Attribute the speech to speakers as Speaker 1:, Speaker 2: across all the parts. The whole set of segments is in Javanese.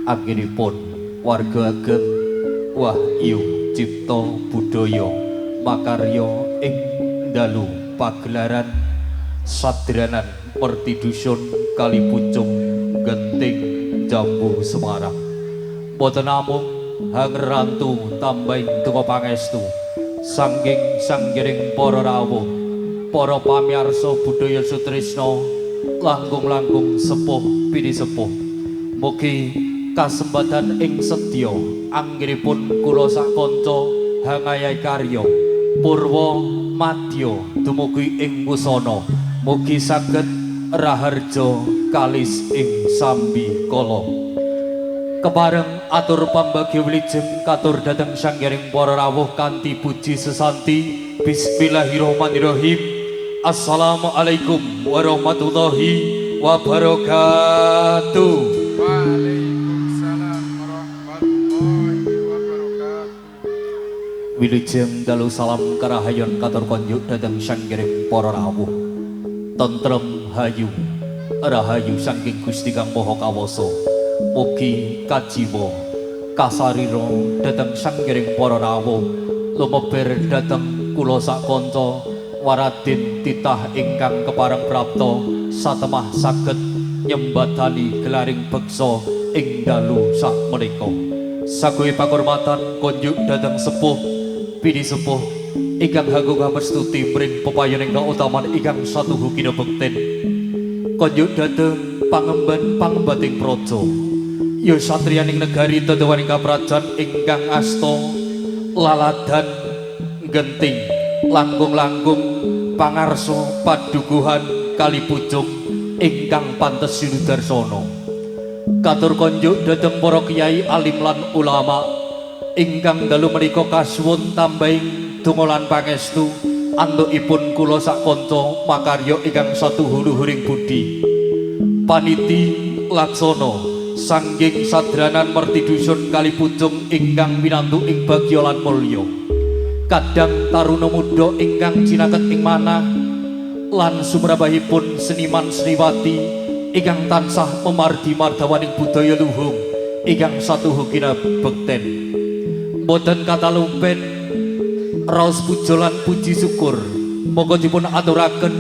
Speaker 1: Anggenipun warga ageng Wahyu Cipta Budaya makarya ing dalu pagelaran Sadranan Mertidusun Kalipucung Genting Jambu Semarang. Boten namung hangrantu tambahing donga pangestu sangging sanggiring para rawuh, para pamirsa budaya sutresna, langkung-langkung sepuh pini sepuh. Mugi kasempatan ing sedya anggenipun kula sak kanca hangayai karya purwa madya dumugi ing wusana. Mugi saged raharja kalis ing sambi kala. Kepareng atur pambagi wilujeng katur dhateng sanggiring para rawuh kanthi puji sesanti. Bismillahirrahmanirrahim. Assalamualaikum warahmatullahi wabarakatuh.
Speaker 2: Waalaikumsalam warahmatullahi wabarakatuh.
Speaker 1: Wilujeng dalu salam karahayon katur konjuk dhateng sanggiring para rawuh. Tentrem hayu rahayu saking Gusti Kang Maha Kawasa. Mugi kajiwa kasarira dhateng sanggiring para rawuh lumeber dhateng kula sak kanca waradin titah ingkang kepareng prapta satemah saged nyembatani gelaring beksa ing dalu sak menika. Saguhe pakurmatan konjuk dhateng sepuh pini sepuh ingkang hanggo ngamestuti mring pepayoning kautaman ingkang satuhu kinebekten. Konjuk dhateng pangemban-pangembating praja ya satriyaning negari tetewaning kaprajan ingkang asta laladan genting langkung-langkung pangarsa padukuhan Kalipucung ingkang pantes sinudarsana. Katur konjuk dhateng para kiai alim lan ulama ingkang dalu menika kasuwun tambahing donga lan pangestu antukipun kula sak kanca makarya ingkang satuhu luhuring budi. Paniti laksana sangging Sadranan Mertidusun Kalipucung ingkang winantu ing bagya lan mulya. Kadang taruna muda ingkang jinaket ing manah lan sumrambahipun seniman seniwati ingkang tansah memardi mardawaning budaya luhung ingkang satuhu kinabekten. Boten katalumpen raos puja lan puji syukur monggo dipun aturaken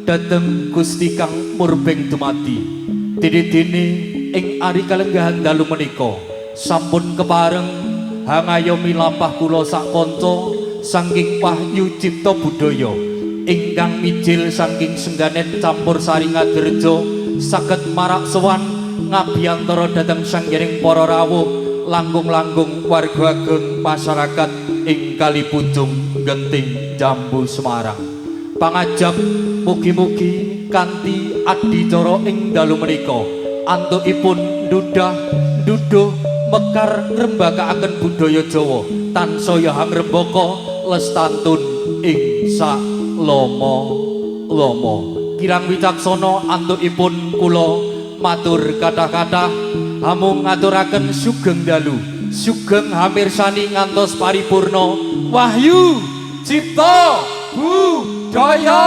Speaker 1: dhateng Gusti Kang Murbeng dumati. Dene-dene ing ari kalenggahan dalu menika sampun kepareng hangayomi lampah kula sak kanca saking Wahyu Cipta Budaya ingkang mijil saking sengganen campur sari ngaderja saged marak sowan ngabiyantara dhateng sanggiring para rawuh langkung-langkung warga ageng masyarakat ing Kalipucung Genting Jambu Semarang. Pangajab mugi-mugi kanthi adicara ing dalu menika antukipun duduh mekar ngrembakakaken budaya Jawa tansaya hangrembaka lestantun ing salama-lama. Kirang wicaksana antukipun kula matur kathah-kathah hamung ngaturaken sugeng dalu sugeng hamirsani ngantos paripurna Wahyu Cipta Budaya.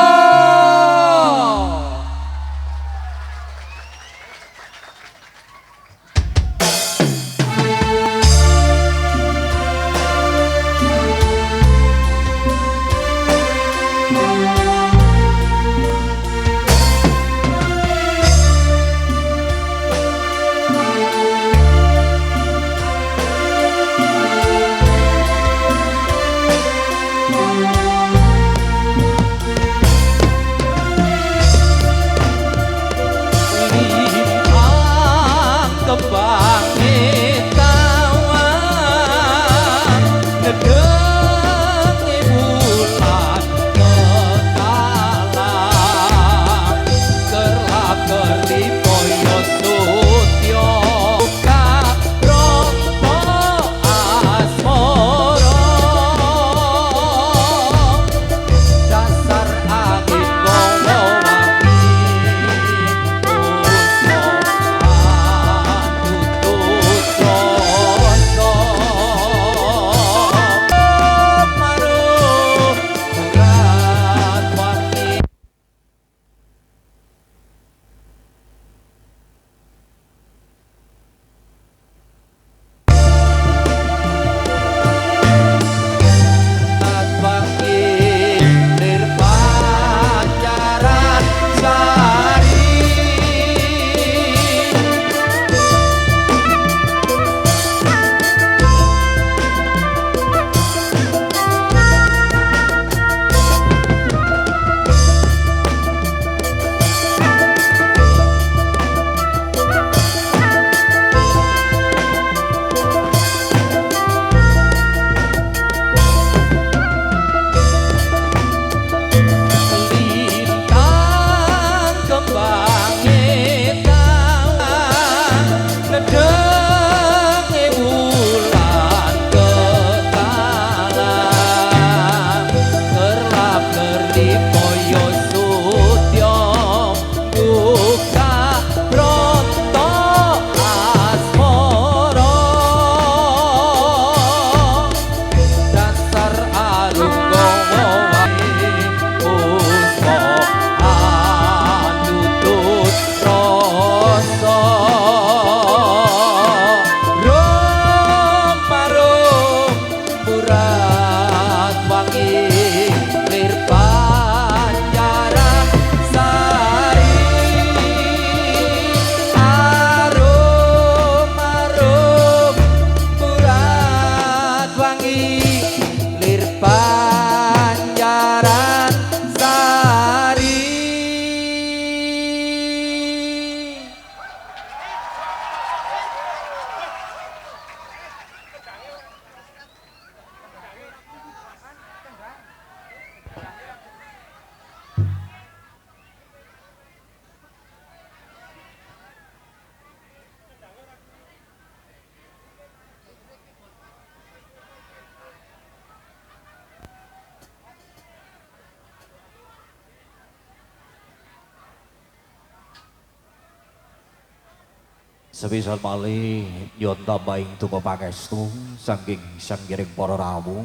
Speaker 1: Sebisa malih nyon tambahin tupa pangestu saking sanggiring para rawuh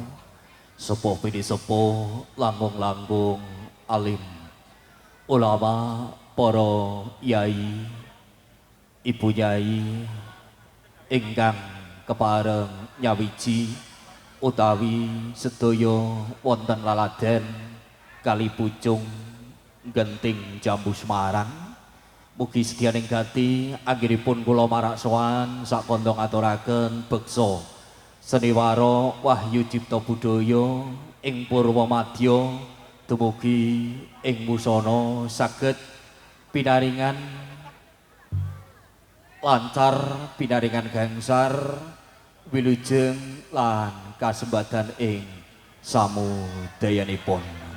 Speaker 1: sepuh pidi sepuh langgung-langgung alim ulama para yai ibu yai ingkang kepareng nyawiji utawi sedaya wonten laladen kali pucung genting jambu Semarang. Mugi sedyaning gati anggenipun kula marak sowan sak kondong aturaken beksa seniwara Wahyu Cipta Budaya ing Purwamadya dumugi ing musana saged pinaringan lancar pinaringan gangsar wilujeng lan kasembadan ing samudayanipun.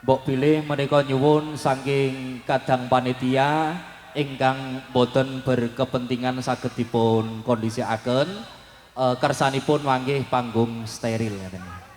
Speaker 1: Mbok pilih menika nyuwun saking kadang panitia ingkang boten berkepentingan saged dipun kondisiaken kersanipun manggih panggung steril ngaten.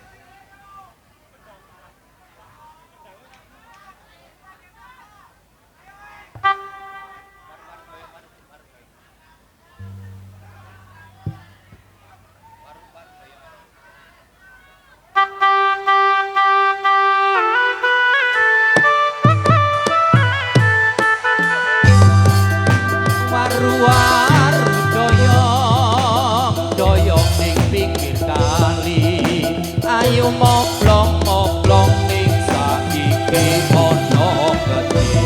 Speaker 3: Moblong ning saiki ana gedhe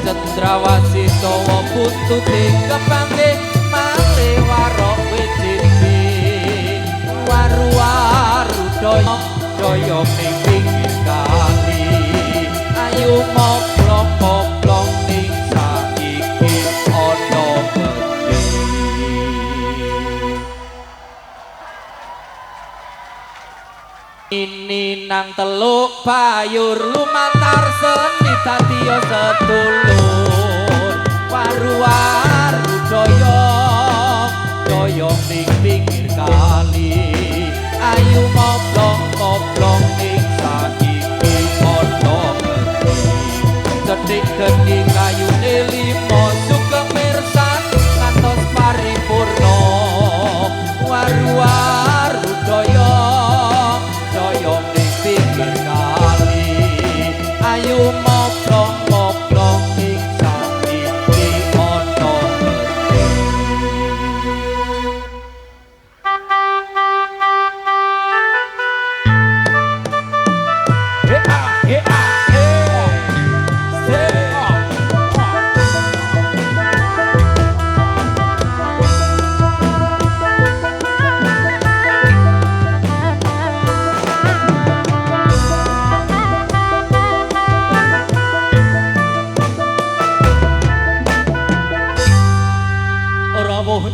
Speaker 3: cendrawasih dawa buntuting kepanggih malih warok wejiti waru-waru daya ning pinggir kali ayo moblong ning saiki ana gedhe. Ini nang teluk bayur lumantar seni tatiyo sedulur waru-waru doyong ning pinggir kali ayu moblong ning saiki ana gedhe cedik gedhi kayune limo sugeng mirsan ngantos paripurna waru-waru doyong ning pinggir kali ayu moblong ning saiki ana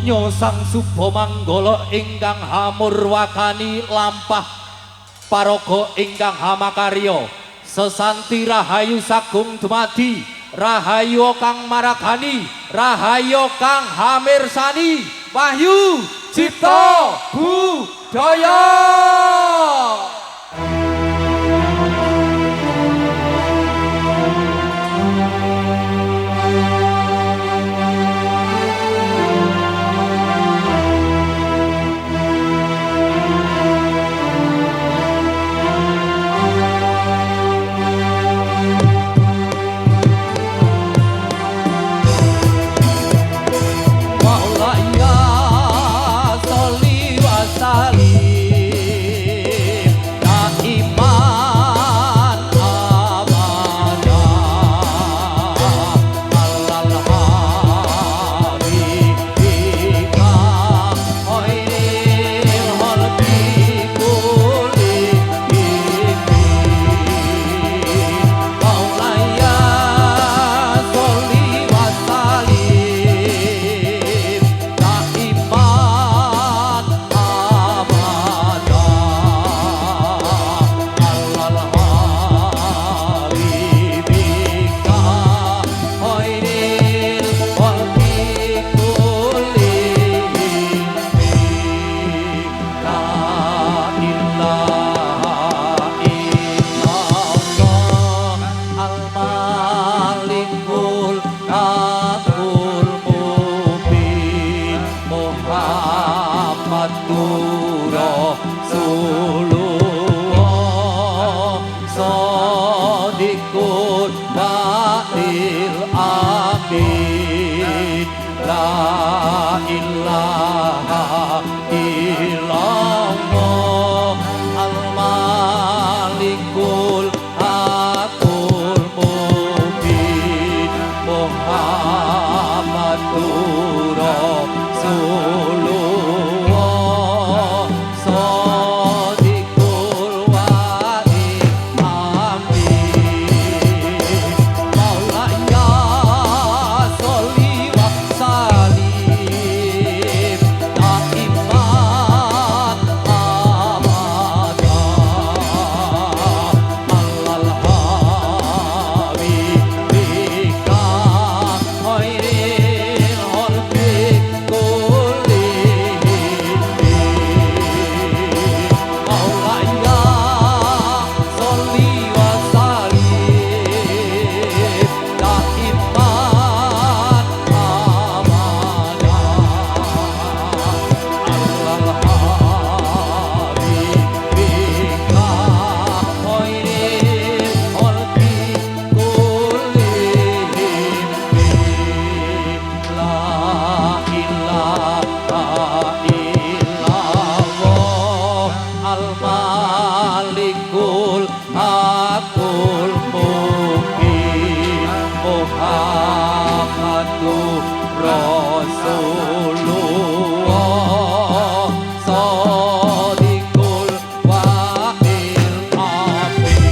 Speaker 1: Nyosang Suba Manggala ingkang hamurwakani lampah paraga ingkang hamakarya sesanti rahayu sagung dumadi rahayu kang maragani rahayu kang hamirsani Wahyu Cipta Budaya.
Speaker 3: amin la ilaha illallah al malikul hakul mubin Muhammadur Rasulullah shadiqul wa'id amin maulaya sholli wa salim daiman abadan alal habibika khairil khalqi kullihim maulaya sholli wa salim daiman abadan alal habibika khairil khalqi kullihim la ilaha illallah al malikul hakul mubin Muhammadur Rasulullah shadiqul wa'il amin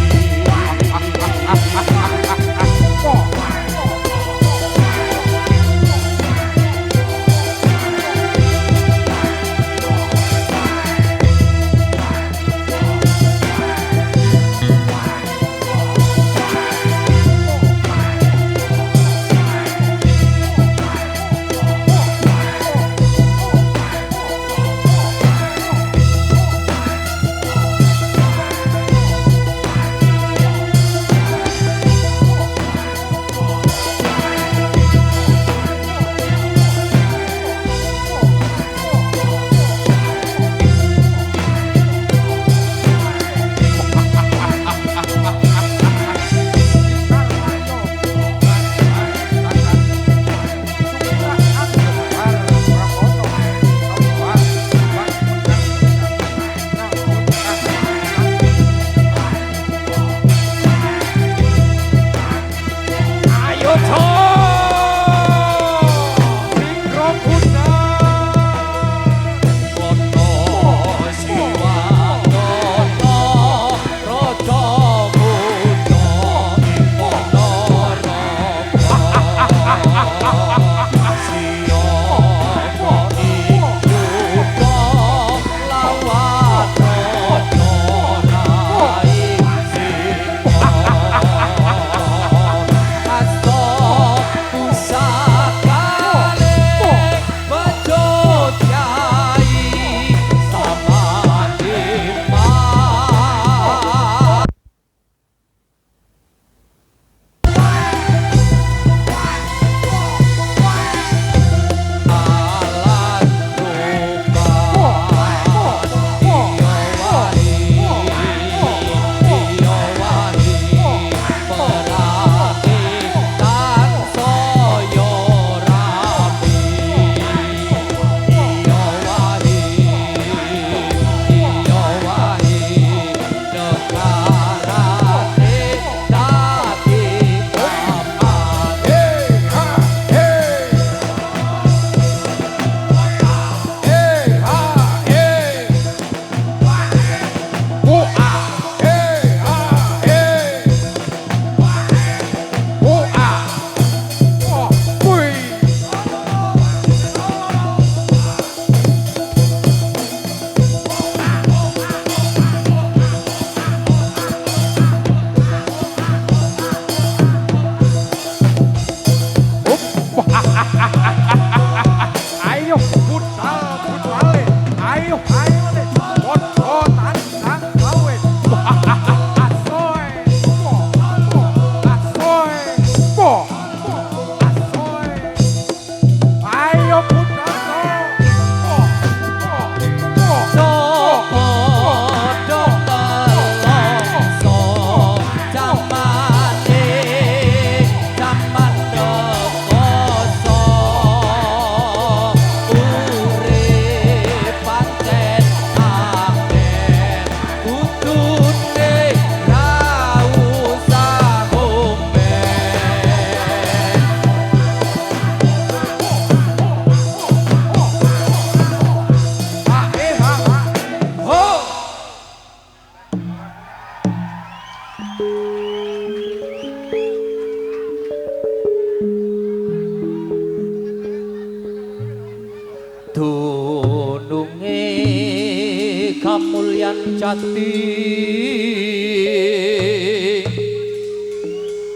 Speaker 3: kamulyan jati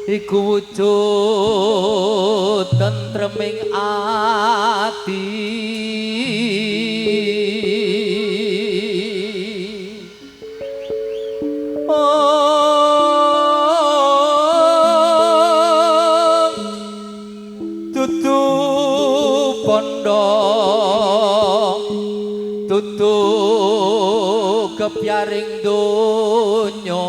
Speaker 3: iku wujud tentreming ati tutu bondo tutu kepyaring donya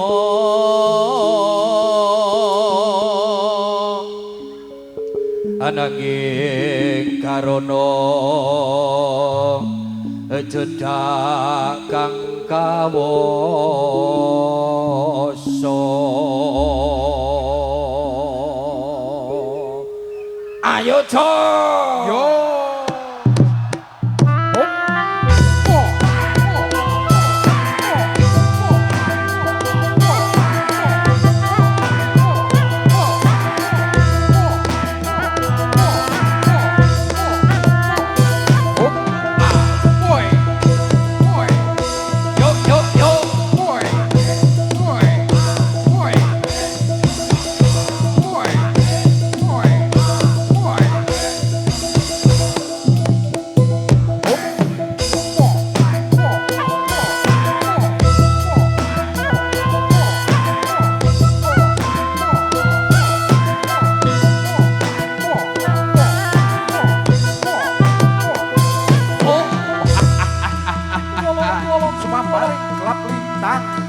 Speaker 3: ananging karana jedak kang kawasa ayo
Speaker 2: Yo.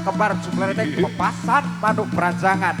Speaker 2: Kembar jumleretek pepasan manuk beranjangan.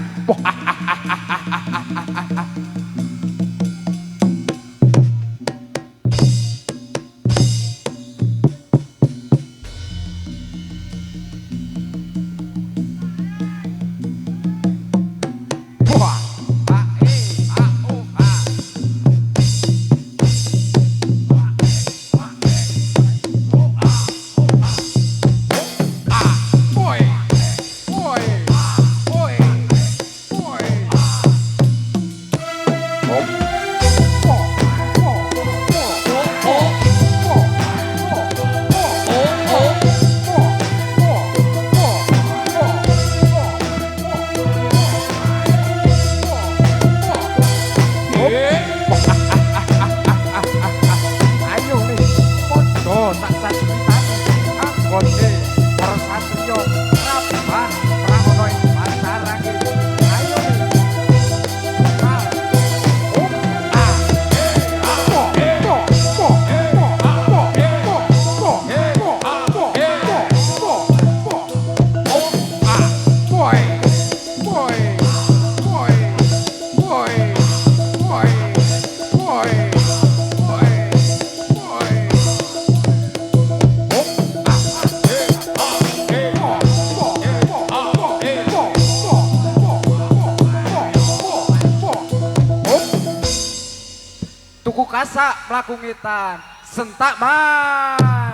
Speaker 2: Tuku kasak mlaku ngitan sentak man.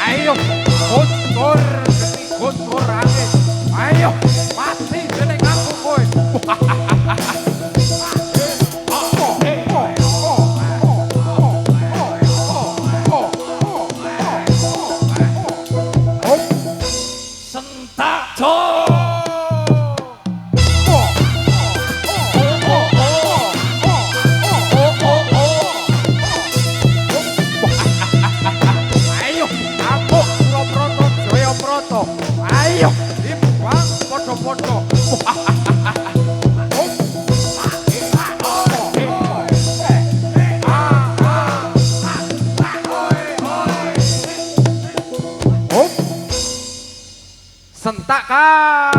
Speaker 2: Ayo kotor kotor angin. Ayo mati jeneng aku kowe. Ayo, ibuang podo-podo. Sentakan.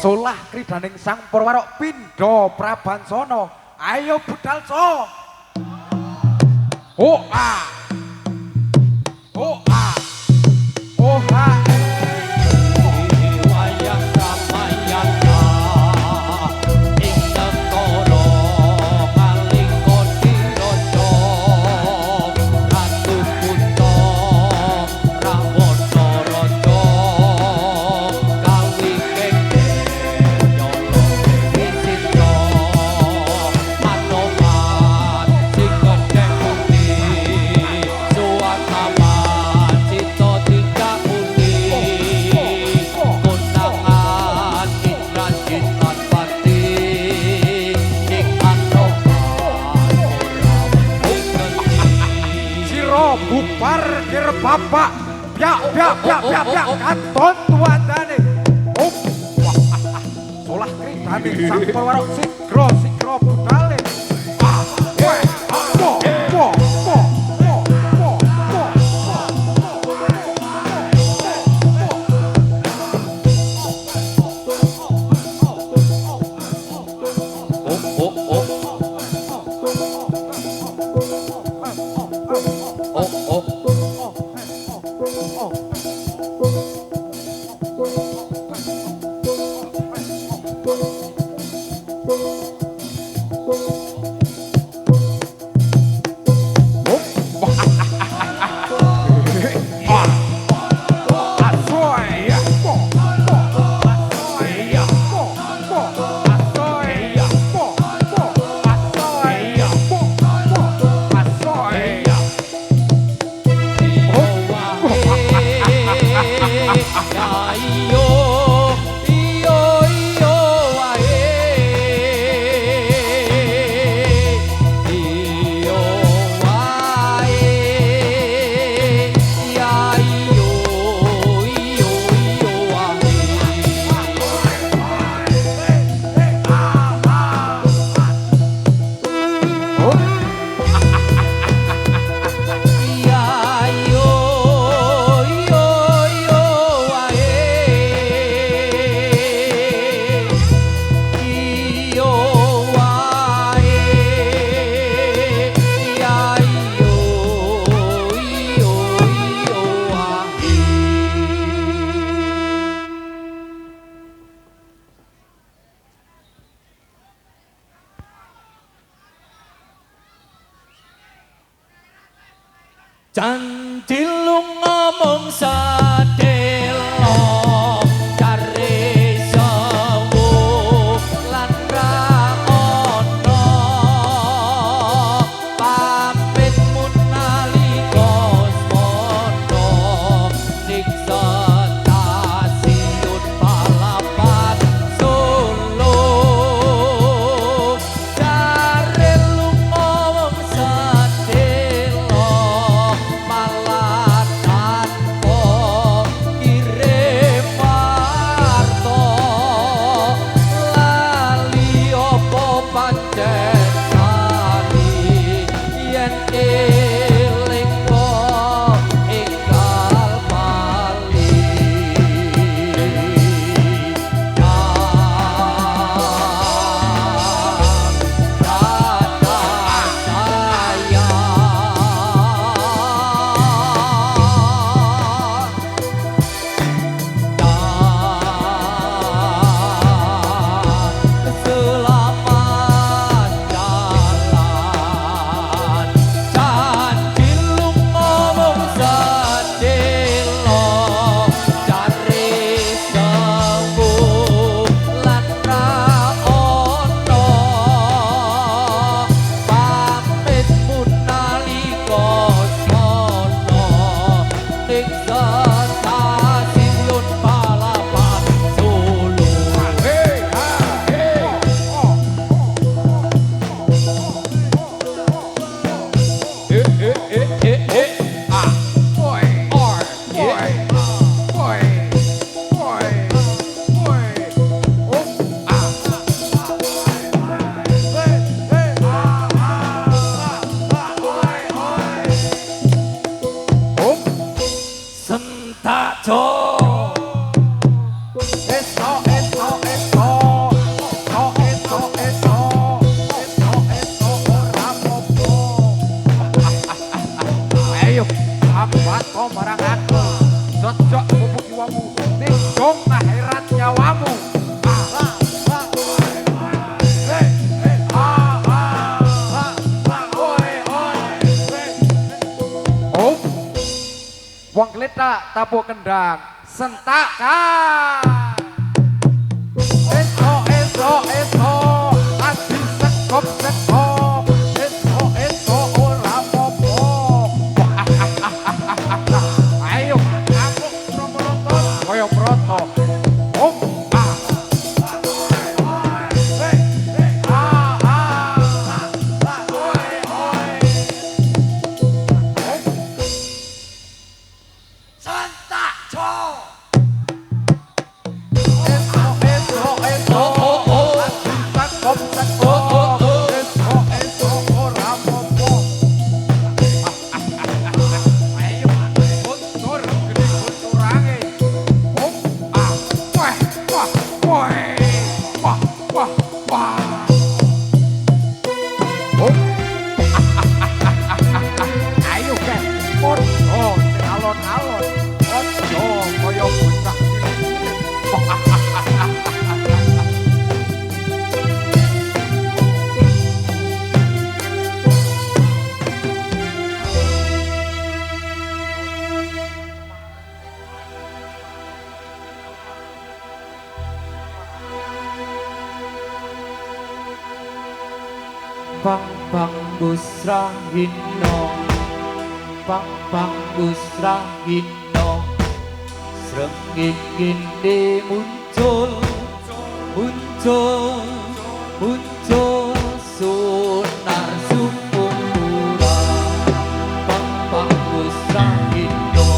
Speaker 2: Solah kridaning sang Purwarok Pindha Prabansono. Ayo budal so. Oh ah. Oh ah. Oh ah. pikir bapak piak katon tuandane. Oh, wah, solah kritane sang perwarok sigro budale.
Speaker 3: Candilung ngomong sadelo cari sewu lan ra ono pamit munalika semono siksa stasiun Palapan Solo cari lunga wong sadelo malah tanpa kirim warta lali apa pancen sari yen eling kok enggal bali Stasiun Palapan Solo. Sentak cok
Speaker 2: Ayo, sahabat kau marang aku. Cocok bubuk jiwamu, tinggung akhirat nyawamu. Oh, wong gletak tabuh kendang, sentakan. Eso, adi sekop. Eso, ora apa-apa. Ayo, aku promotor, koyo proto. Om, kaya bocah cilik.
Speaker 3: Pang pang busrahino, pang pang busrahino, srengenge muncul, muncul, muncul sunar sumura. Pang pang busrahino,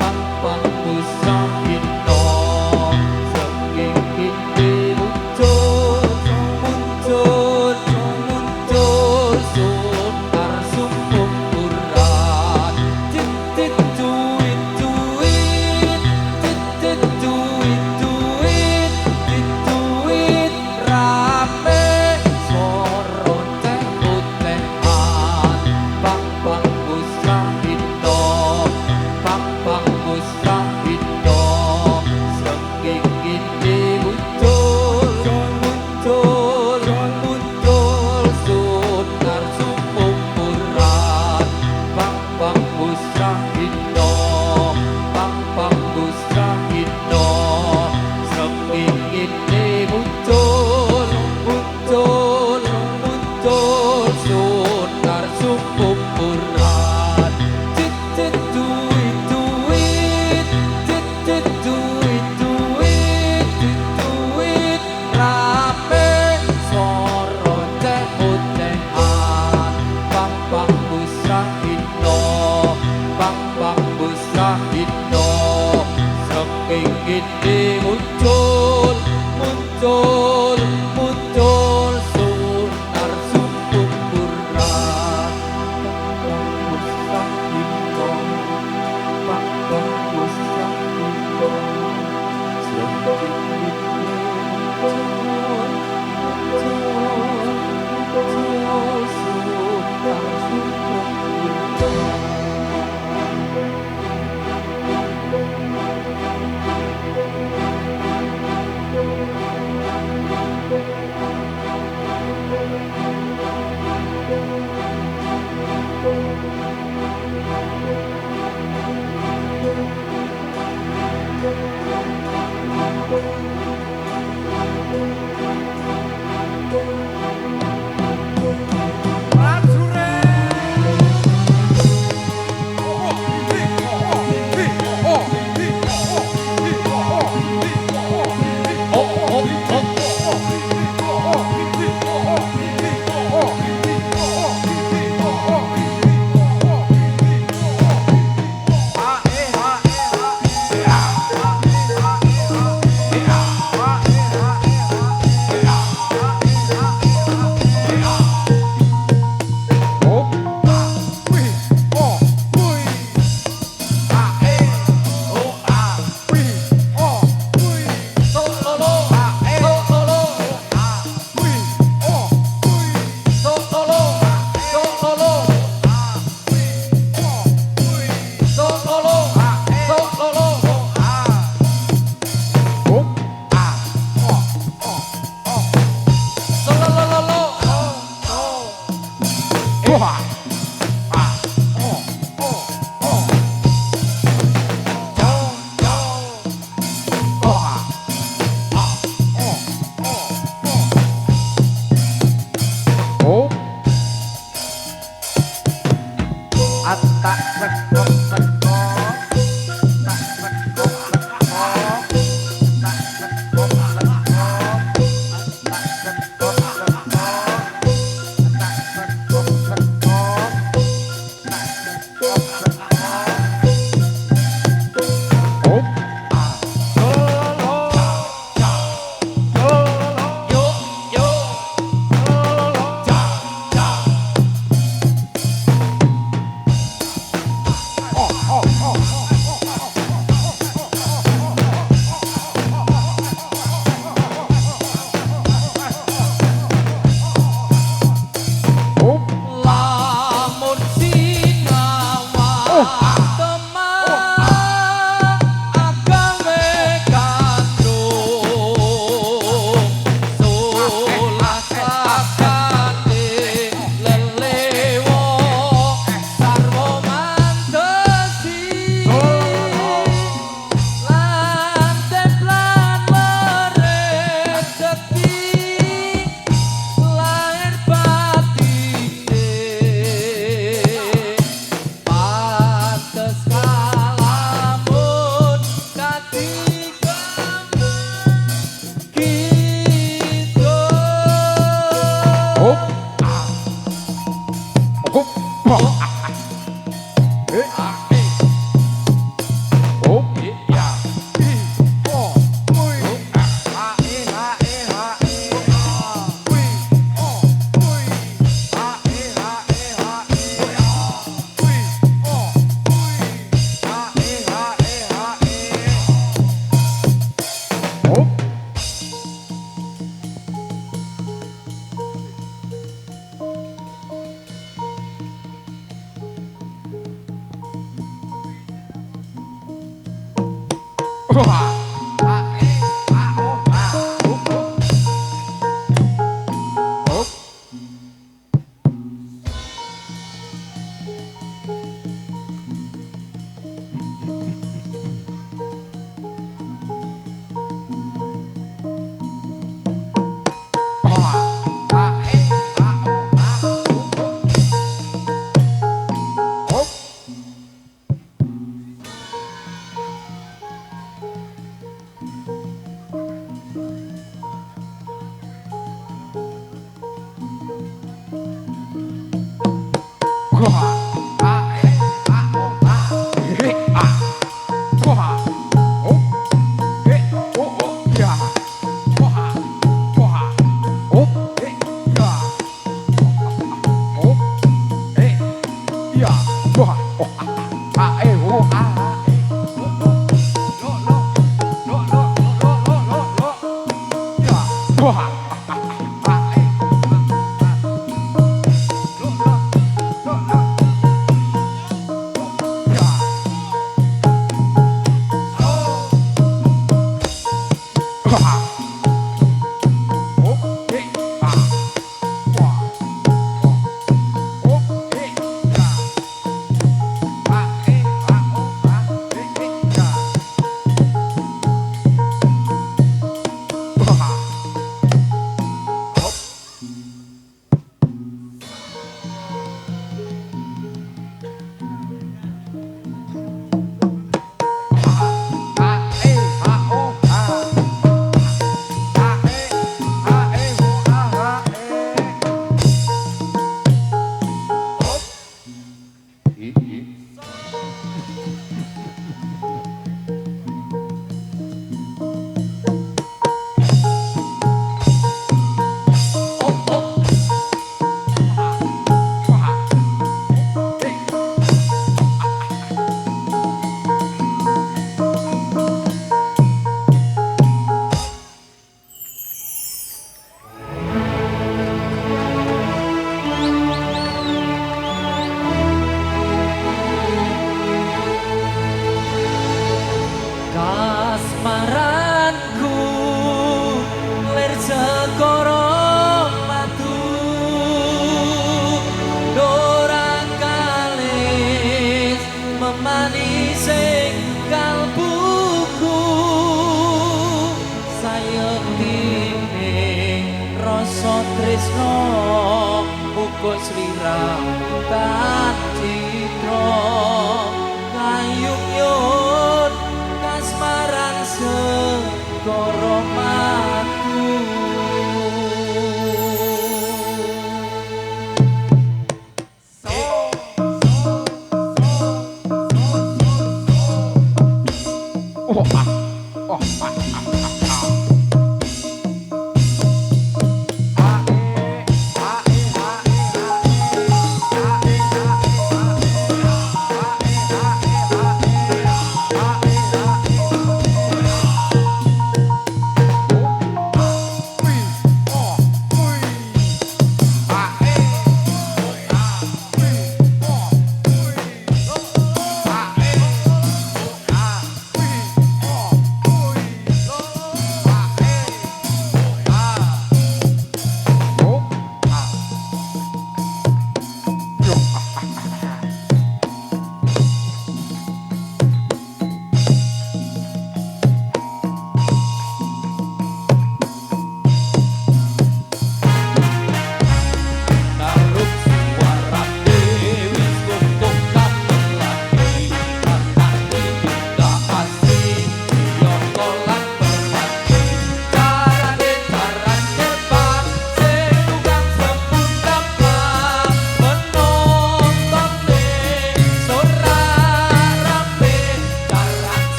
Speaker 3: pang pang busrahino, srengenge muncul, muncul. Sunar sumpuran, tit duit duit, tit duit duit, duit rame soro teh putehan, pang pang busrahino, pang pang busrahino, srengenge muncul, muncul, muncul sunar sumpuran, pang pang busrahino, pang pang busrahino, srengenge muncul, muncul, muncul sunar sumpuran, tit duit duit, tit duit duit, duit rame soro teh putehan, pang pang busrahino, pang pang busrahino, srengenge muncul, muncul, muncul sunar sumpuran, pang pang busrahino, srengenge muncul, muncul, muncul sunar sumpuran.
Speaker 2: Wah, Up.
Speaker 3: Kasmaranku lir segara matu dorang kalis memanising kalbuku sayekti rasa tresno uga sliramu tak citra kayung yun kasmaran segara matu.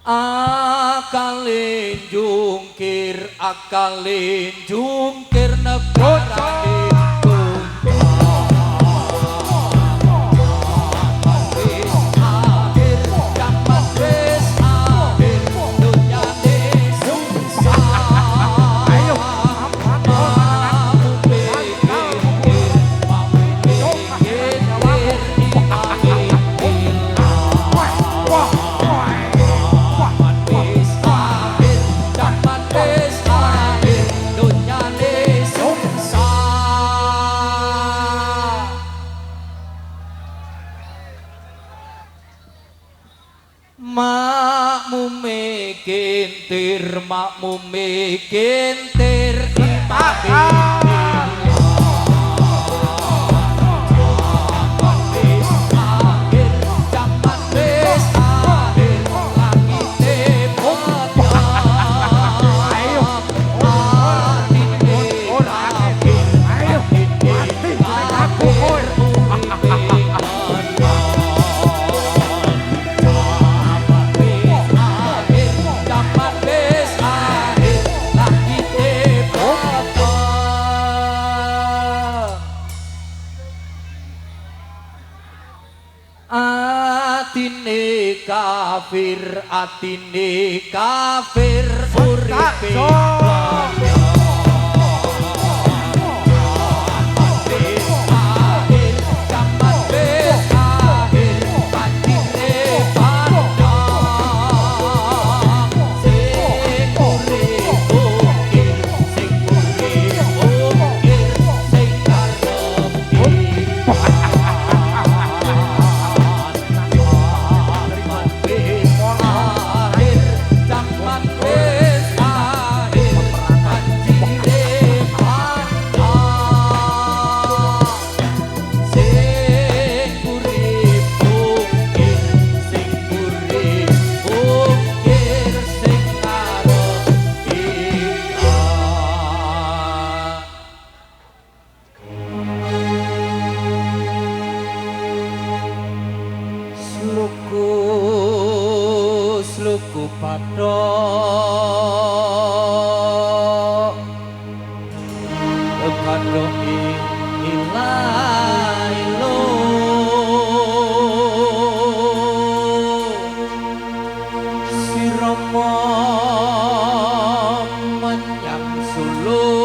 Speaker 3: akale jungkir negarane makmume kintir imame atine kafir uripe sluku padok padok ilailo sirama menyang sulu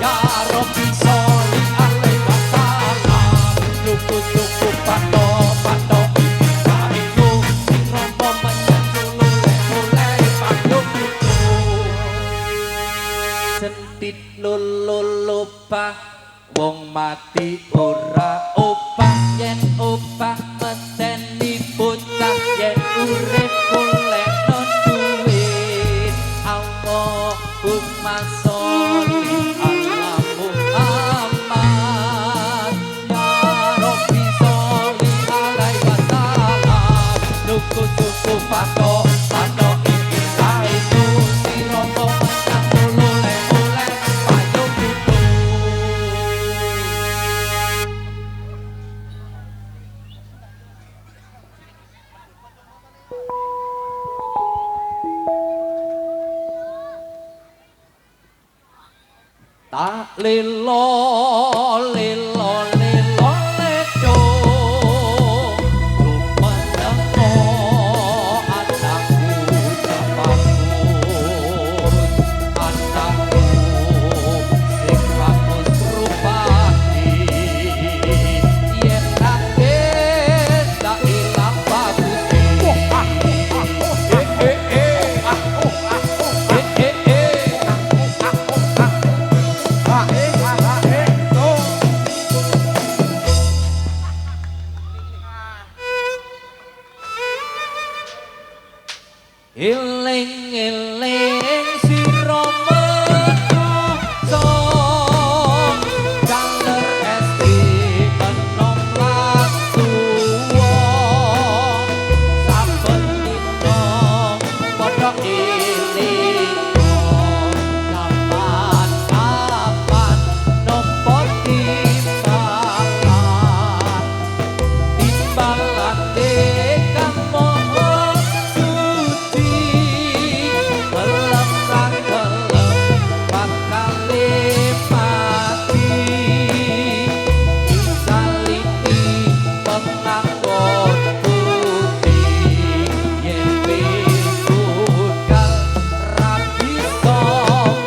Speaker 3: karo pisoli alai wasalam luku-luku pato-pato kariku sing rompo menyang mulai pandung itu sentit lululupa wong mati ora opah yen opah medeni bocah yen urip golek non duit Allahumma sholli ala Muhammad ya Rabbi sholli alaihi wasallam luku-luku pato pato iki raiku sira kok mulai payung itu tak lilo lilo lilo ledo rumenengo anakku anakku sing bagus rupane yen nangis tak ilang bagus Eling-eling sira menungso jaler esti enom lan tuwa saben dina padha eling kapan-kapan nopo timbalan kang moho suci kelem ra kelem bakal mati disaliti pengangkut putih yen budal ra bisa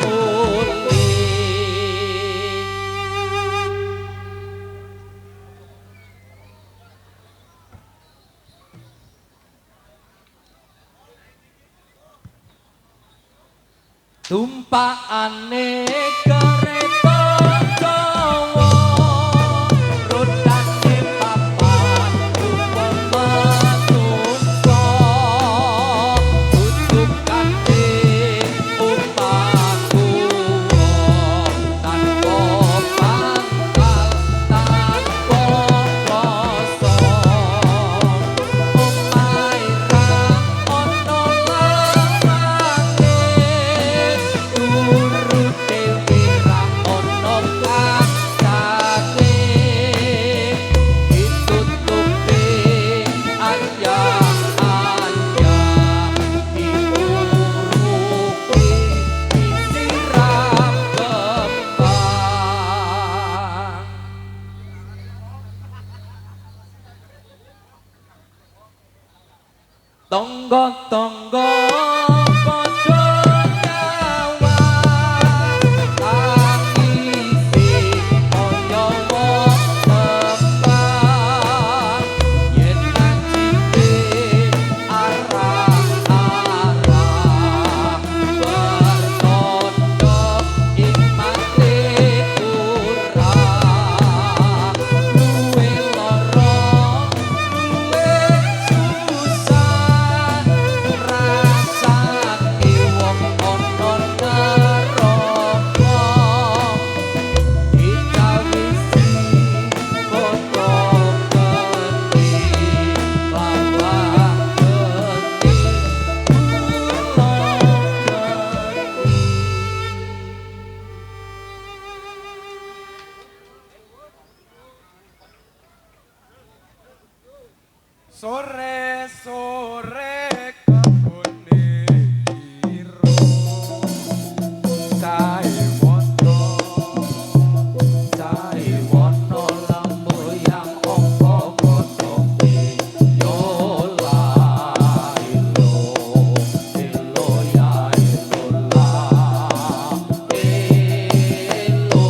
Speaker 3: mulih tumpakane kereta Jawa rodane papan menungso tutukane upaku tanpa pangkal tanpa kosong omahe ra ono langit turut dewi ra ono kacake ditutupi anja-anja diurupi disiram kembang tonggo-tonggo padha nyawa tangisi kaya wong tembang yen nancipe arah-arah bertondo ing mati ora luwe lara luwe susah rasane wong ana neraka dikawisi padha geni bawa geni kula geni
Speaker 2: Sore-sore kebune biru Cai wono lemboyang ongko kodoki yola ilo ilo ya ilo la ilo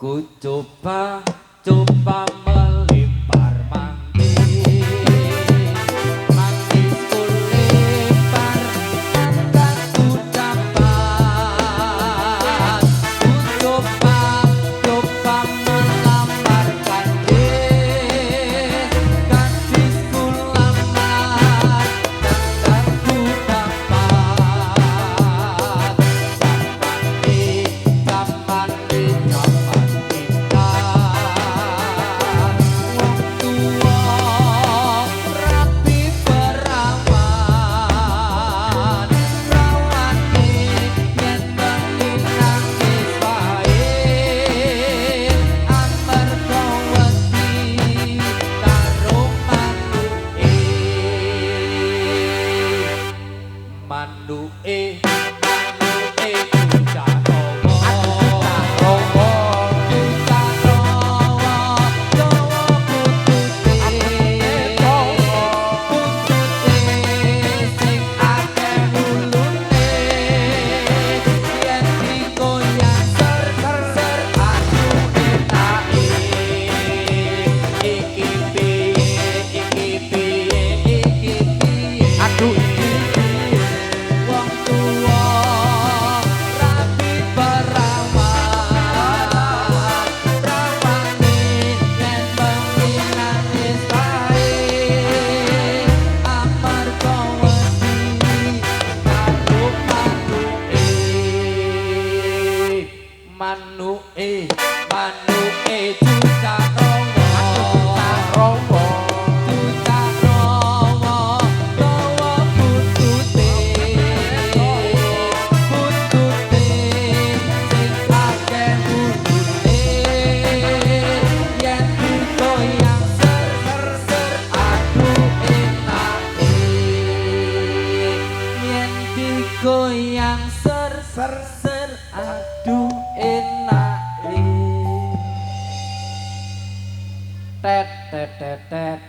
Speaker 3: Ku coba melempar manggis Manggis ku lempar dan ku dapat Ku coba melamar gadis Gadis ku lamar dan ku dapat Zaman kita wong tua rapi perawan rawani yen bengi nangis wae amarga wedi karo manduke Aduh wong tua rapi perawan rawani yen bengi nangis wae amarga wedi karo manuke juta rowo juta rowo rowo butute sing akeh ulune yen digoyang ser aduh enake yen digoyang ser aduh enake tet tet tet tet